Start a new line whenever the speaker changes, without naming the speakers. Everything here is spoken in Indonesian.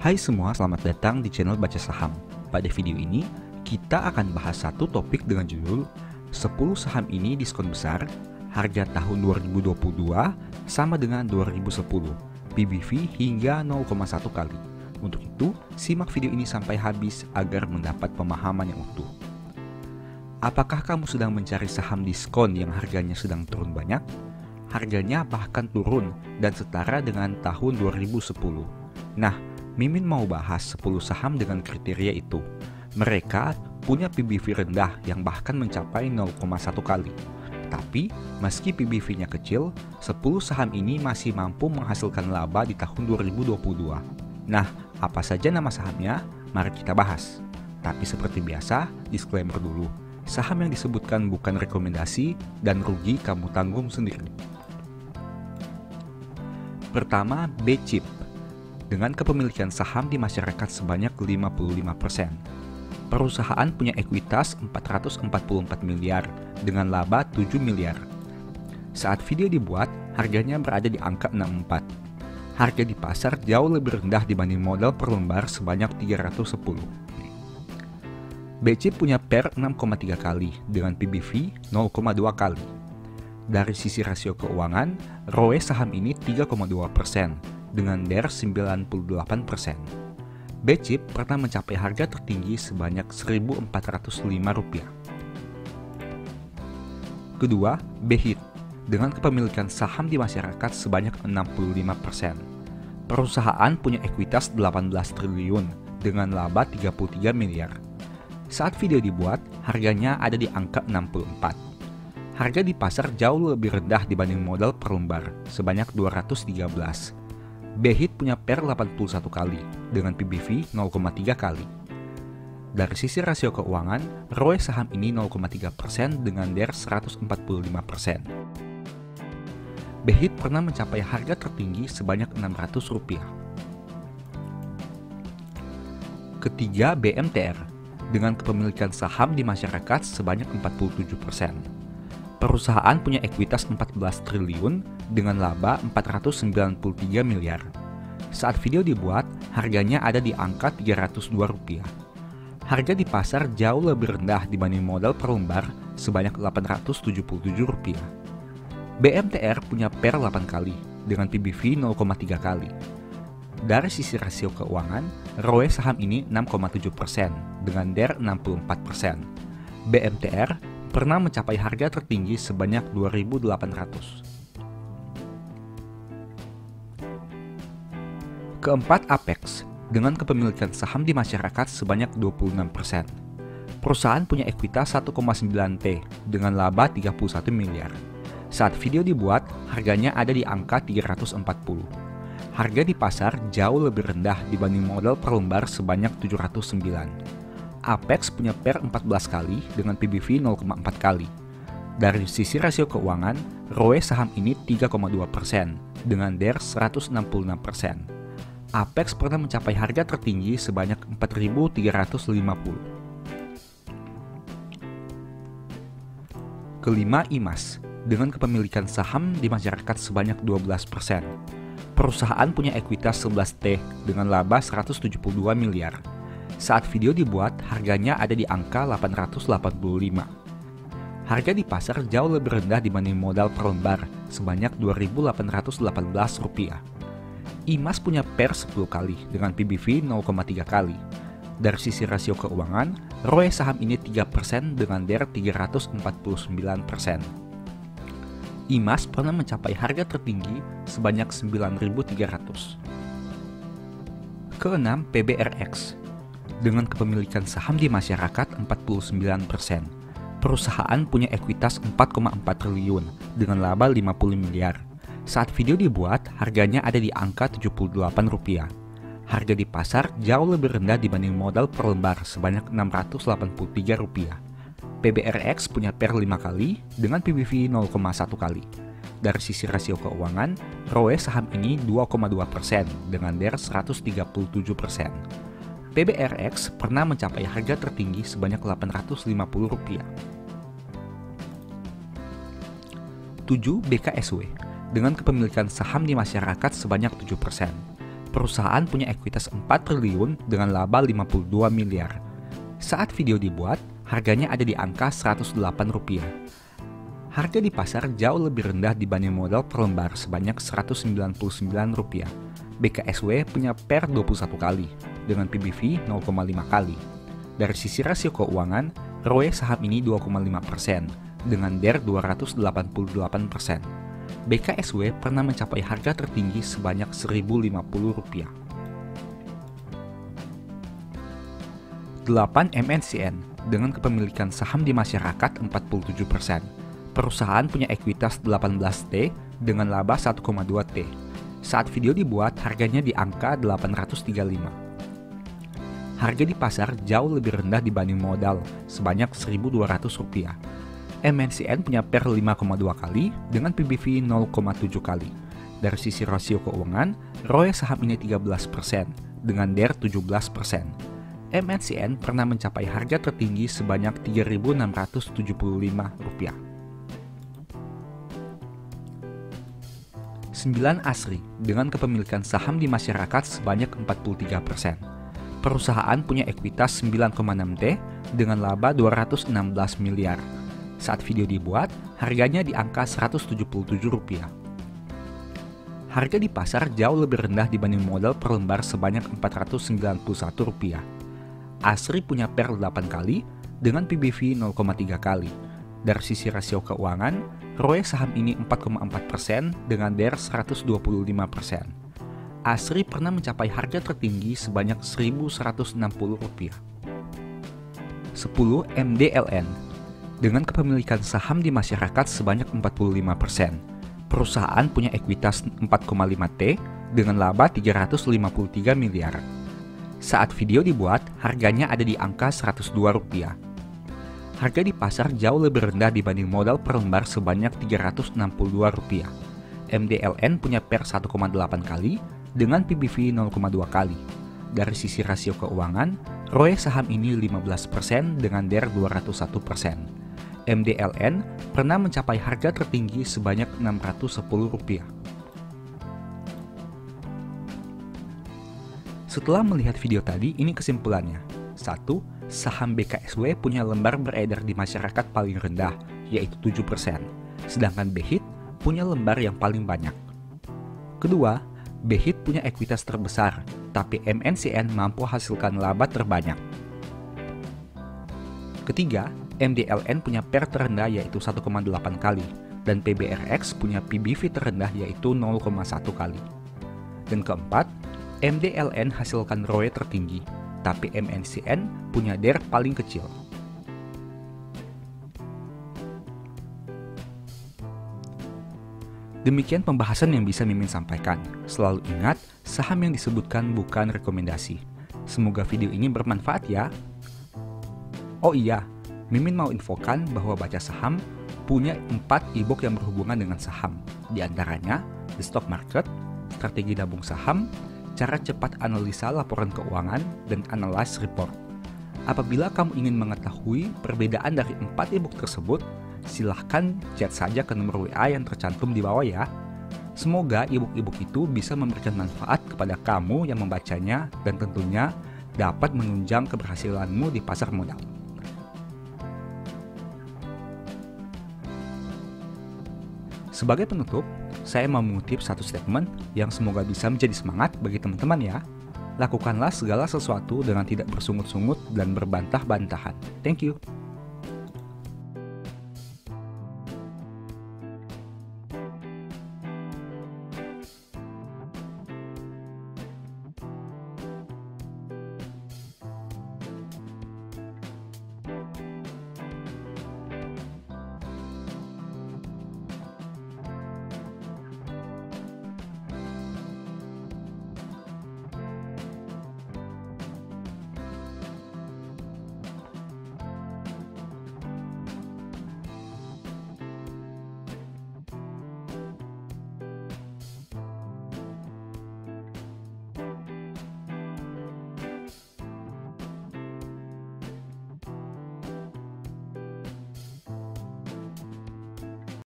Hai semua, selamat datang di channel Baca Saham. Pada video ini, kita akan bahas satu topik dengan judul 10 saham ini diskon besar, harga tahun 2022 sama dengan 2010, PBV hingga 0,1 kali. Untuk itu, simak video ini sampai habis agar mendapat pemahaman yang utuh. Apakah kamu sedang mencari saham diskon yang harganya sedang turun banyak? Harganya bahkan turun dan setara dengan tahun 2010. Nah, Mimin mau bahas 10 saham dengan kriteria itu. Mereka punya PBV rendah yang bahkan mencapai 0,1 kali. Tapi, meski PBV-nya kecil, 10 saham ini masih mampu menghasilkan laba di tahun 2022. Nah, apa saja nama sahamnya? Mari kita bahas. Tapi seperti biasa, disclaimer dulu. Saham yang disebutkan bukan rekomendasi dan rugi kamu tanggung sendiri. Pertama, BCIP. Dengan kepemilikan saham di masyarakat sebanyak 55%. Perusahaan punya ekuitas 444 miliar dengan laba 7 miliar. Saat video dibuat, harganya berada di angka 64. Harga di pasar jauh lebih rendah dibanding modal per lembar sebanyak 310. BCIP punya PER 6,3 kali dengan PBV 0,2 kali. Dari sisi rasio keuangan, ROE saham ini 3,2%. Dengan DER 98%. BCIP pernah mencapai harga tertinggi sebanyak Rp1.405. Kedua, BHIT. Dengan kepemilikan saham di masyarakat sebanyak 65%. Perusahaan punya ekuitas 18 triliun dengan laba 33 miliar. Saat video dibuat, harganya ada di angka 64. Harga di pasar jauh lebih rendah dibanding modal per lembar, sebanyak 213. BHIT punya PER 81 kali dengan PBV 0,3 kali. Dari sisi rasio keuangan, ROE saham ini 0,3% dengan DER 145%. BHIT pernah mencapai harga tertinggi sebanyak Rp600. Ketiga, BMTR. Dengan kepemilikan saham di masyarakat sebanyak 47%. Perusahaan punya ekuitas 14 triliun dengan laba 493 miliar. Saat video dibuat, harganya ada di angka Rp302. Harga di pasar jauh lebih rendah dibanding modal per lembar sebanyak Rp877. BMTR punya PER 8 kali dengan PBV 0,3 kali. Dari sisi rasio keuangan, ROE saham ini 6,7% dengan DER 64%. BMTR pernah mencapai harga tertinggi sebanyak 2.800. Keempat, Apex. Dengan kepemilikan saham di masyarakat sebanyak 26%. Perusahaan punya ekuitas 1,9 T dengan laba 31 miliar. Saat video dibuat, harganya ada di angka 340. Harga di pasar jauh lebih rendah dibanding modal per lembar sebanyak 709. Apex punya PER 14 kali dengan PBV 0,4 kali. Dari sisi rasio keuangan, ROE saham ini 3,2% dengan DER 166%. Apex pernah mencapai harga tertinggi sebanyak 4.350. Kelima, IMAS. Dengan kepemilikan saham di masyarakat sebanyak 12%. Perusahaan punya ekuitas 11 T dengan laba 172 miliar. Saat video dibuat, harganya ada di angka 885. Harga di pasar jauh lebih rendah dibanding modal per lembar, sebanyak Rp2.818. IMAS punya PER 10 kali dengan PBV 0,3 kali. Dari sisi rasio keuangan, ROE saham ini 3% dengan DER 349%. IMAS pernah mencapai harga tertinggi sebanyak 9.300. Keenam, PBRX. Dengan kepemilikan saham di masyarakat 49%. Perusahaan punya ekuitas 4,4 triliun dengan laba 50 miliar. Saat video dibuat, harganya ada di angka Rp78. Harga di pasar jauh lebih rendah dibanding modal per lembar sebanyak Rp683. PBRX punya PER 5 kali dengan PBV 0,1 kali. Dari sisi rasio keuangan, ROE saham ini 2,2% dengan DER 137%. PBRX pernah mencapai harga tertinggi sebanyak Rp850. 7. BKSW. Dengan kepemilikan saham di masyarakat sebanyak 7%. Perusahaan punya ekuitas 4 triliun dengan laba 52 miliar. Saat video dibuat, harganya ada di angka Rp108. Harga di pasar jauh lebih rendah dibanding modal per lembar sebanyak Rp199. BKSW punya PER 21 kali, dengan PBV 0,5 kali. Dari sisi rasio keuangan, ROE saham ini 2,5%, dengan DER 288%. BKSW pernah mencapai harga tertinggi sebanyak Rp1.050. 8 MNCN dengan kepemilikan saham di masyarakat 47%. Perusahaan punya ekuitas 18T dengan laba 1,2T. Saat video dibuat, harganya di angka 835. Harga di pasar jauh lebih rendah dibanding modal, sebanyak Rp1.200. MNCN punya PER 5,2 kali dengan PBV 0,7 kali. Dari sisi rasio keuangan, ROE saham ini 13% dengan DER 17%. MNCN pernah mencapai harga tertinggi sebanyak Rp3.675. 9 Asri dengan kepemilikan saham di masyarakat sebanyak 43%. Perusahaan punya ekuitas 9,6T dengan laba 216 miliar. Saat video dibuat, harganya di angka Rp177. Harga di pasar jauh lebih rendah dibanding modal per lembar sebanyak Rp491. Asri punya PER 8 kali dengan PBV 0,3 kali. Dari sisi rasio keuangan, ROE saham ini 4,4% dengan DER 125%. Asri pernah mencapai harga tertinggi sebanyak Rp1.160. 10 MDLN dengan kepemilikan saham di masyarakat sebanyak 45%. Perusahaan punya ekuitas 4,5T dengan laba Rp353 miliar. Saat video dibuat, harganya ada di angka Rp102. Harga di pasar jauh lebih rendah dibanding modal per lembar sebanyak Rp362. MDLN punya PER 1,8 kali dengan PBV 0,2 kali. Dari sisi rasio keuangan, ROE saham ini 15% dengan DER 201%. MDLN pernah mencapai harga tertinggi sebanyak Rp610. Setelah melihat video tadi, ini kesimpulannya. 1. Saham BKSW punya lembar beredar di masyarakat paling rendah, yaitu 7%. Sedangkan BHIT punya lembar yang paling banyak. Kedua, BHIT punya ekuitas terbesar, tapi MNCN mampu hasilkan laba terbanyak. Ketiga, MDLN punya PER terendah yaitu 1,8 kali, dan PBRX punya PBV terendah yaitu 0,1 kali. Dan keempat, MDLN hasilkan ROE tertinggi, tapi MNCN punya DER paling kecil. Demikian pembahasan yang bisa Mimin sampaikan. Selalu ingat, saham yang disebutkan bukan rekomendasi. Semoga video ini bermanfaat ya. Oh iya, Mimin mau infokan bahwa Baca Saham punya 4 e-book yang berhubungan dengan saham. Di antaranya, The Stock Market, Strategi Nabung Saham, Cara Cepat Analisa Laporan Keuangan, dan Analyze Report. Apabila kamu ingin mengetahui perbedaan dari 4 e-book tersebut, silahkan chat saja ke nomor WA yang tercantum di bawah ya. Semoga e-book itu bisa memberikan manfaat kepada kamu yang membacanya dan tentunya dapat menunjang keberhasilanmu di pasar modal. Sebagai penutup, saya mau mengutip satu statement yang semoga bisa menjadi semangat bagi teman-teman ya. Lakukanlah segala sesuatu dengan tidak bersungut-sungut dan berbantah-bantahan. Thank you.